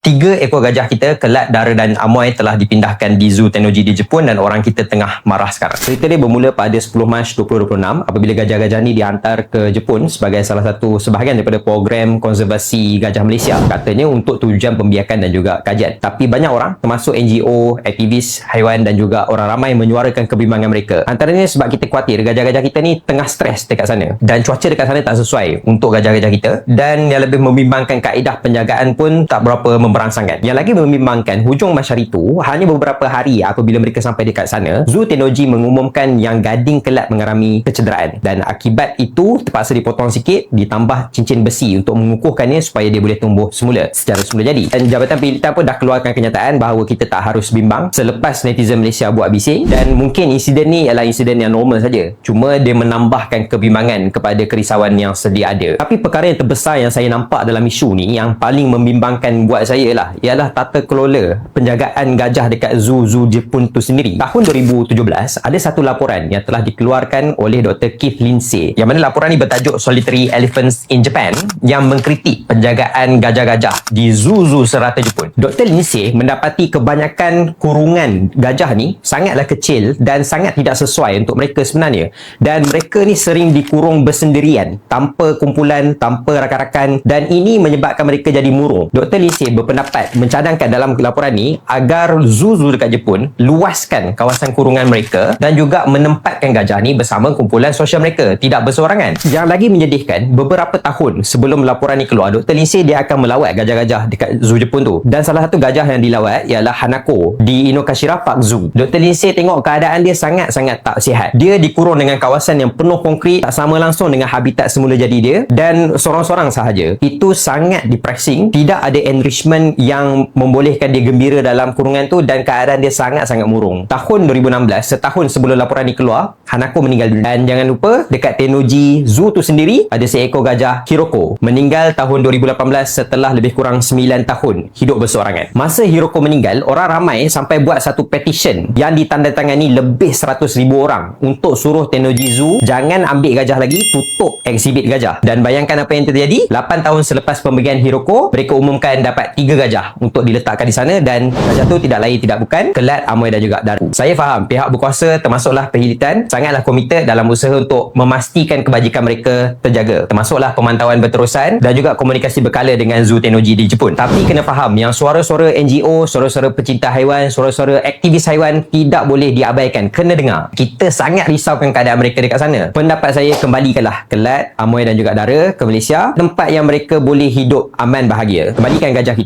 3 ekor gajah kita, Kelat, Dara dan Amoy telah dipindahkan di Zoo Teknologi di Jepun dan orang kita tengah marah sekarang. Cerita dia bermula pada 10 Mac 2026 apabila gajah-gajah ni dihantar ke Jepun sebagai salah satu sebahagian daripada program konservasi gajah Malaysia. Katanya untuk tujuan pembiakan dan juga kajian. Tapi banyak orang termasuk NGO, aktivis haiwan dan juga orang ramai menyuarakan kebimbangan mereka. Antaranya sebab kita khawatir gajah-gajah kita ni tengah stres dekat sana dan cuaca dekat sana tak sesuai untuk gajah-gajah kita, dan yang lebih membimbangkan kaedah penjagaan pun tak berapa merangsangkan. Yang lagi membimbangkan, hujung masyarakat itu hanya beberapa hari apabila mereka sampai dekat sana, Zoo Teknologi mengumumkan yang gading Kelat mengalami kecederaan dan akibat itu terpaksa dipotong sikit, ditambah cincin besi untuk mengukuhkannya supaya dia boleh tumbuh semula secara semula jadi. Dan Jabatan Pendidikan pun dah keluarkan kenyataan bahawa kita tak harus bimbang selepas netizen Malaysia buat bising, dan mungkin insiden ni ialah insiden yang normal saja, cuma dia menambahkan kebimbangan kepada kerisauan yang sedia ada. Tapi perkara yang terbesar yang saya nampak dalam isu ni, yang paling membimbangkan buat saya ialah tata kelola penjagaan gajah dekat zoo Jepun tu sendiri. Tahun 2017 ada satu laporan yang telah dikeluarkan oleh Dr. Keith Lindsay, yang mana laporan ni bertajuk Solitary Elephants in Japan, yang mengkritik penjagaan gajah-gajah di zoo serata Jepun. Dr. Lindsay mendapati kebanyakan kurungan gajah ni sangatlah kecil dan sangat tidak sesuai untuk mereka sebenarnya, dan mereka ni sering dikurung bersendirian tanpa kumpulan, tanpa rakan-rakan, dan ini menyebabkan mereka jadi murung. Dr. Lindsay berpendapat mencadangkan dalam laporan ni agar zoo dekat Jepun luaskan kawasan kurungan mereka dan juga menempatkan gajah ni bersama kumpulan sosial mereka, tidak berseorangan. Yang lagi menyedihkan, beberapa tahun sebelum laporan ni keluar, Dr. Lindsay dia akan melawat gajah-gajah dekat zoo Jepun tu, dan salah satu gajah yang dilawat ialah Hanako di Inokashira Park Zoo. Dr. Lindsay tengok keadaan dia sangat-sangat tak sihat. Dia dikurung dengan kawasan yang penuh konkrit, tak sama langsung dengan habitat semula jadi dia, dan sorang-sorang sahaja. Itu sangat depressing, tidak ada enrichment yang membolehkan dia gembira dalam kurungan tu, dan keadaan dia sangat-sangat murung. Tahun 2016, setahun sebelum laporan ni keluar, Hanako meninggal dunia. Dan jangan lupa, dekat Tennoji Zoo tu sendiri ada seekor gajah Hiroko meninggal tahun 2018 setelah lebih kurang 9 tahun hidup berseorangan. Masa Hiroko meninggal, orang ramai sampai buat satu petition yang ditandatangani lebih 100,000 orang untuk suruh Tennoji Zoo jangan ambil gajah lagi, tutup eksibit gajah. Dan bayangkan apa yang terjadi. 8 tahun selepas pembagian Hiroko, mereka umumkan dapat 3 gajah untuk diletakkan di sana, dan gajah tu tidak lain tidak bukan Kelat, Amoy dan juga Dara. Saya faham pihak berkuasa termasuklah Perhilitan sangatlah komited dalam usaha untuk memastikan kebajikan mereka terjaga, termasuklah pemantauan berterusan dan juga komunikasi berkala dengan Zoo Teknologi di Jepun. Tapi kena faham yang suara-suara NGO, suara-suara pecinta haiwan, suara-suara aktivis haiwan tidak boleh diabaikan, kena dengar. Kita sangat risaukan keadaan mereka dekat sana. Pendapat saya, kembalikanlah Kelat, Amoy dan juga Dara ke Malaysia, tempat yang mereka boleh hidup aman bahagia. Kembalikan gajah kita.